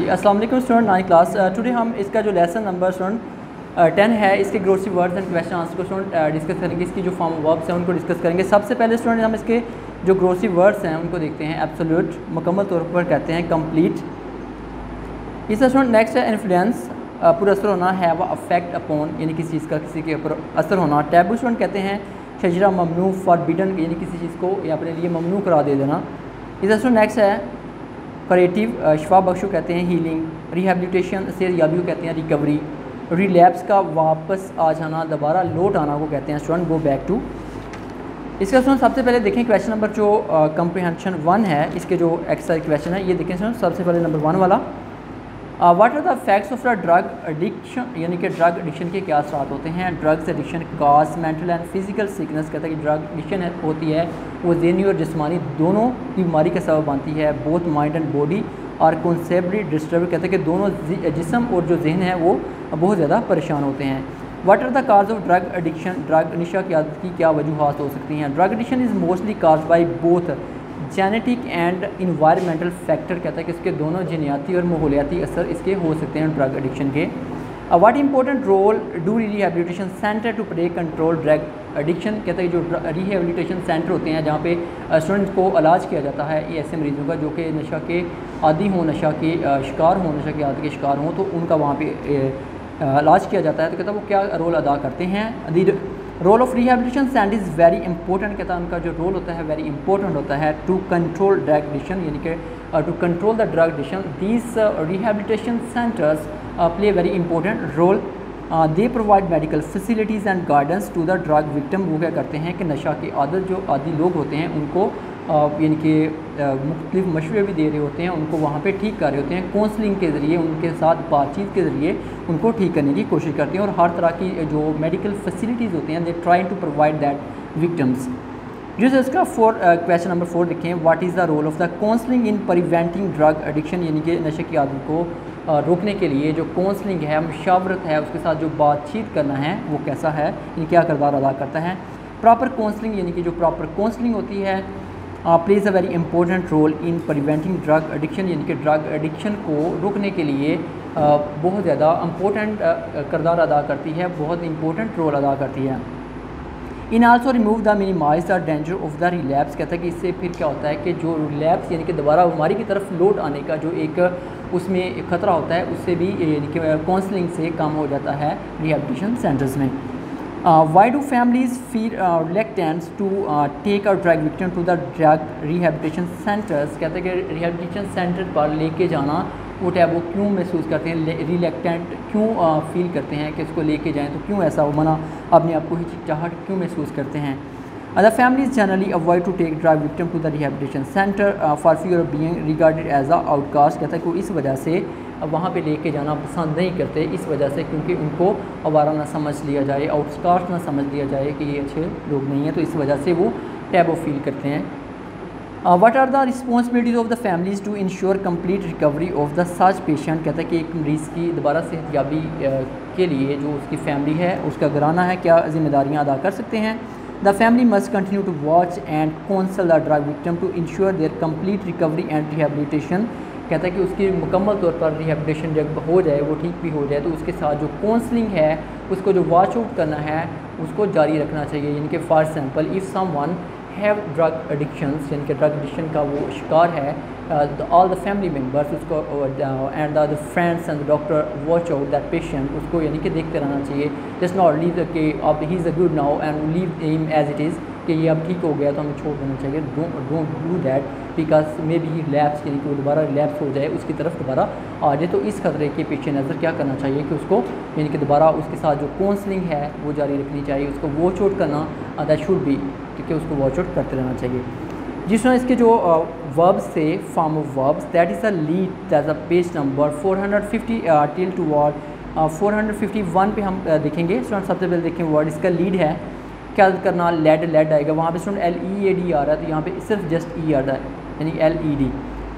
जी अस्सलाम वालेकुम student 9 class. Today हम इसका जो लेसन नंबर स्टूडेंट 10 है इसके ग्रोसिव वर्ड्स एंड क्वेश्चन आंसर को स्टूडेंट डिस्कस करेंगे। इसकी जो फॉर्म वर्ब्स हैं उनको डिस्कस करेंगे। सबसे पहले स्टूडेंट हम इसके जो ग्रोसिव वर्ड्स हैं उनको देखते हैं। एब्सोल्यूट मुकम्मल तौर पर कहते हैं कंप्लीट। इसका स्टूडेंट नेक्स्ट है इन्फ्लुएंस, पूरा असर होना है व अफेक्ट अपॉन यानी किसी चीज़ का किसी के ऊपर असर होना। टैबू स्टूडेंट कहते हैं शजरा ममनू फॉरबिडन यानी किसी चीज़ को या अपने लिए ममनू करा दे देना। इसका स्टूडेंट नेक्स्ट है क्रिएटिव, शिफा बख्शु कहते हैं हीलिंग। रिहेबिलिटेशन से याबियों कहते हैं रिकवरी। रिलैप्स का वापस आ जाना दोबारा लौट आना को कहते हैं स्टूडेंट गो बैक टू। इसका स्टूडेंट सबसे पहले देखें क्वेश्चन नंबर जो कंप्रीहेंशन 1 है इसके जो एक्सरसाइज क्वेश्चन है ये देखें स्टूडेंट। सबसे पहले नंबर 1 वाला what are the facts of the drug addiction यानी कि ड्रग एडिक्शन के क्या असरात होते हैं। Drugs addiction cause mental and physical sickness कहता है कि ड्रग एडिक्शन होती है वो ज़हनी और जिस्मानी दोनों की बीमारी का सबब बनती है। बोथ माइंड एंड बॉडी और कॉन्सेप्टली डिस्टर्ब कहते हैं कि दोनों जिस्म और जो जहन है वो बहुत ज़्यादा परेशान होते हैं। What are the cause of drug addiction, drug नशा की आदत की क्या वजूहात हो सकती हैं। Drug addiction is mostly cause by both genetic and environmental factor कहता है कि इसके दोनों जीनियाती और माहौलियाती असर इसके हो सकते हैं ड्रग एडिक्शन के। What important role do rehabilitation centre to play control drug addiction कहता है कि जो रिहेबिलिटेशन सेंटर होते हैं जहाँ पे स्टूडेंट्स को इलाज किया जाता है ये ऐसे मरीजों का जो कि नशा के आदी हों, नशा के शिकार हों, नशा की आदत के शिकार हों, तो उनका वहाँ पे इलाज किया जाता है। तो कहता है वो क्या रोल अदा करते हैं। Role of rehabilitation centre is very important कहता है उनका जो रोल होता है वेरी इंपॉर्टेंट होता है टू कंट्रोल ड्रग एडिक्शन यानी कि to control the drug addiction. These rehabilitation centres play very important role. They provide medical facilities and guidance to the drug victim. वो क्या करते हैं कि नशा की आदत जो आदि लोग होते हैं उनको यानी कि मुख्तलिफ मशवरे भी दे रहे होते हैं, उनको वहाँ पे ठीक कर रहे होते हैं। काउंसलिंग के ज़रिए उनके साथ बातचीत के ज़रिए उनको ठीक करने की कोशिश करते हैं और हर तरह की जो मेडिकल फैसिलिटीज़ होती हैं they try to provide that victims. जिस इसका क्वेश्चन नंबर 4 देखें। What is the role of the counselling in preventing drug addiction यानी कि नशे की आदत को रोकने के लिए जो काउंसलिंग है, मशावरत है, उसके साथ जो बातचीत करना है वो कैसा है, यानी क्या किरदार अदा करता है। प्रॉपर काउंसलिंग यानी कि जो प्रॉपर काउंसलिंग होती है plays a very important role in preventing drug addiction यानी कि ड्रग एडिक्शन को रोकने के लिए बहुत ज़्यादा इम्पोर्टेंट किरदार अदा करती है, बहुत इंपॉर्टेंट रोल अदा करती है। In also remove the minimize the danger of the relapse कहता है कि इससे फिर क्या होता है कि जो रिलैप्स यानी कि दोबारा बीमारी की तरफ लौट आने का जो एक उसमें ख़तरा होता है उससे भी यानी कि काउंसलिंग से कम हो जाता है रिहेबिलिटेशन सेंटर्स में। Why do families feel reluctant to take a drug victim to the drug rehabilitation centers कहते हैं कि रिहेबिलिटेशन सेंटर पर लेके जाना वो टैब वो क्यों महसूस करते हैं, रिलेक्टेंट क्यों फील करते हैं कि इसको लेके जाएं, तो क्यों ऐसा मना अपने आप को हिचकिचाहट क्यों महसूस करते हैं। Other families generally avoid to take drug victim to the rehabilitation centre for fear of being regarded as a outcast कहता है कि इस वजह से वहाँ पे लेके जाना पसंद नहीं करते, इस वजह से क्योंकि उनको आवारा ना समझ लिया जाए, आउटकास्ट ना समझ लिया जाए कि ये अच्छे लोग नहीं हैं, तो इस वजह से वो टैबू फील करते हैं। What are the responsibilities of the families to ensure complete recovery of the such patient कहता है कि एक मरीज़ की दोबारा सेहतयाबी के लिए जो उसकी फैमिली है उसका घराना है क्या जिम्मेदारियाँ अदा कर सकते हैं। The family must continue to watch and counsel the drug victim to ensure their complete recovery and rehabilitation कहता है कि उसकी मुकम्मल तौर पर रिहेबिलिटेशन जब हो जाए वो ठीक भी हो जाए तो उसके साथ जो काउंसलिंग है उसको जो वॉच आउट करना है उसको जारी रखना चाहिए। यानी कि for example if someone have drug addictions यानी कि ड्रग एडिक्शन का वो शिकार है ऑल द फैमिली मेम्बर्स उसको and the friends and the doctor watch out that patient उसको यानी कि देखते रहना चाहिए। जस्ट नॉट लीव कि अब he is a good now and leave him as it is कि ये अब ठीक हो गया तो हमें छोड़ देना चाहिए। Don't do that because may be he lapse यानी कि वो दोबारा लैप्स हो जाए उसकी तरफ दोबारा आ जाए, तो इस खतरे के पीछे नज़र क्या करना चाहिए कि उसको यानी कि दोबारा उसके साथ जो काउंसलिंग है वो जारी रखनी चाहिए, उसको वॉच आउट करना दैट शुड बी ठीक है, उसको वॉच आउट करते रहना चाहिए। जिस तरह इसके जो वर्ब्स से form of verbs that is a lead that a page number 450 till two word 451 पे हम देखेंगे। स्टूडेंट सबसे पहले देखें वर्ड इसका लीड है क्या करना, लेड आएगा, वहाँ पे स्टूडेंट LEAD आ रहा है तो यहाँ पे सिर्फ जस्ट ई आ रहा है यानी LED।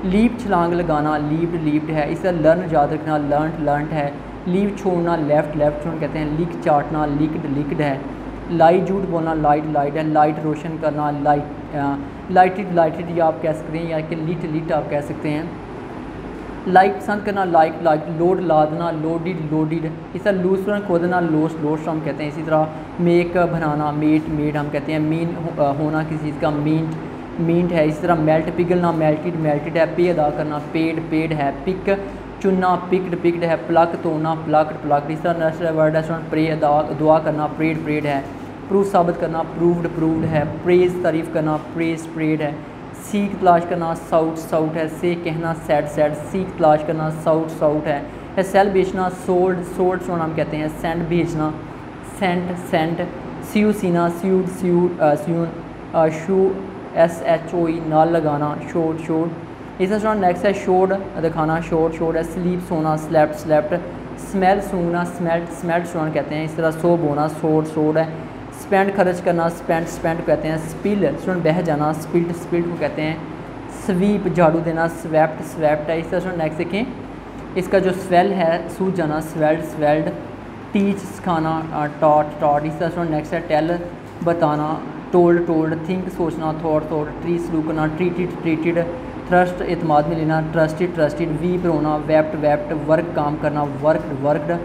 लीप छलांग लगाना लीप्ड है, इसका लर्न याद रखना लर्नट है। लीव छोड़ना लेफ्ट स्टूडेंट कहते हैं। लीक चाटना लीक्ड है। लाइट झूठ बोलना लाइट है। लाइट रोशन करना लाइटेड या आप कह सकते हैं या कि लीट आप कह सकते हैं। लाइक पसंद करना, लाइक लाइक, लोड लादना, लोडिड लोडिड, इस तरह लूज स्टूडेंट खोदना, लोस्ट लोस्ट हम कहते हैं। इसी तरह मेक बनाना, मेट मेड हम कहते हैं। मीन होना किसी चीज़ का, मींट मींट है। इसी तरह मेल्ट पिघलना, मेल्टिड मेल्टिड है। पे अदा करना, पेड पेड है। पिक चुनना, पिक्ड पिक्ड है। प्लक तोड़ना, प्लक्ड प्लक्ड। इस तरह नेक्स्ट वर्ड है स्टूडेंट प्रे अदा दुआ करना, प्रेड प्रेड है। प्रूफ साबित करना, प्रूव्ड प्रूव्ड है। प्रेज तारीफ़ करना, प्रेज प्रेड है। सीख तलाश करना, साउट साउट है। से कहना, सैड सैड। सीख तलाश करना, साउट साउट है। सेल बेचना, सोल्ड सोल्ड सोना हम कहते हैं। सेंड भेजना, सेंट सेंट। स्यू सीना, sewed sewed sewn. Shoe SHOE नाल लगाना, शोड शोड। इस तरह नेक्स्ट है शोड दिखाना, शोड शोड है। स्लीप सोना, स्लेप्ट स्लेप्ट। स्मेल सूंघना, स्मेल्ट स्मेल्ट सोना कहते हैं। इस तरह सो बोना, सोड सोड है। स्पेंड खर्च करना, स्पेंड स्पेंड कहते हैं। स्पिल स्टूडेंट बह जाना, स्पिल्ड स्पिल्ड को कहते हैं। स्वीप झाड़ू देना, स्वेप्ट स्वेप्ट है। इस तरह से नेक्स्ट देखें, इसका जो स्वेल है सूझ जाना, स्वेल्ड स्वेल्ड। टीच सिखाना, टॉट टॉट। इस तरह से नेक्स्ट है टेल बताना, टोल्ड टोल्ड। थिंक सोचना, थॉट थॉट। ट्री सलू करना, ट्रीटेड ट्रीटेड। ट्रस्ट एतमाद में लेना, ट्रस्टेड ट्रस्टेड। वीप रोना, वेप्ट वेप्ट। वर्क काम करना, वर्कड वर्कड।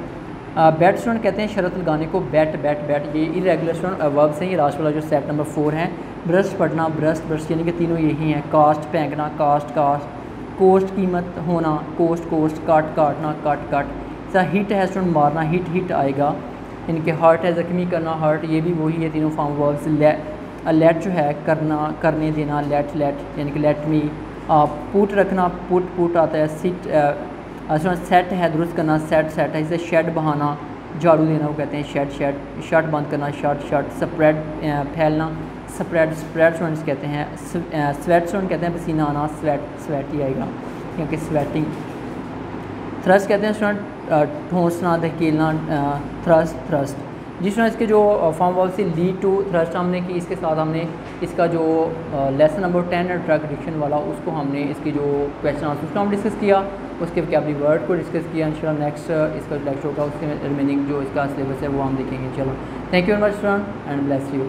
बैट स्टूडेंट कहते हैं शरत लगाने को, बैट बैट बैट। ये इरेगुलर स्टूडेंट वर्ब्स हैं। ये लास्ट वाला जो सेट नंबर 4 है। ब्रश पढ़ना, ब्रस्ट ब्रश, यानी कि तीनों यही हैं। कास्ट फेंकना, कास्ट कास्ट। कोस्ट कीमत होना, कोस्ट कोस्ट। काट काटना, कट कट। सर हिट है स्टूडेंट मारना, हिट हिट आएगा। इनके हर्ट है जख्मी करना, हर्ट। ये भी वही है तीनों फॉर्म वर्ब्स। लेट जो है करना, करने देना, लेट लेट यानी कि लेट मी। पुट रखना, पुट पुट आता है। सिट सेट है दुरुस्त करना, सेट सेट है। इसे शेड बहाना, झाड़ू देना वो कहते हैं शेड शेड। शर्ट बंद करना, शर्ट शर्ट। स्प्रेड फैलना, स्प्रेड स्प्रेड स्टूडेंट्स कहते हैं। स्वेट स्टूडेंट कहते हैं पसीना आना, स्वेट स्वेट ही आएगा क्योंकि स्वेटिंग। थ्रस्ट कहते हैं स्टूडेंट ठोंसना, धकेलना, थ्रस्ट थ्रस्ट। जिस तरह इसके जो फॉर्म वर्ब से लीड टू थ्रस्ट हमने की, इसके साथ हमने इसका जो लेसन नंबर 10 है ड्रग एडिक्शन वाला, उसको हमने इसकी जो क्वेश्चन आंसर उसको हम डिस्कस किया। उसके वोकैबुलरी वर्ड को डिस्कस किया। इंशाल्लाह नेक्स्ट इसका लेक्चर होगा, उसके रिमेनिंग जो इसका सिलेबस है वो हम देखेंगे। चलो, thank you very much student and bless you.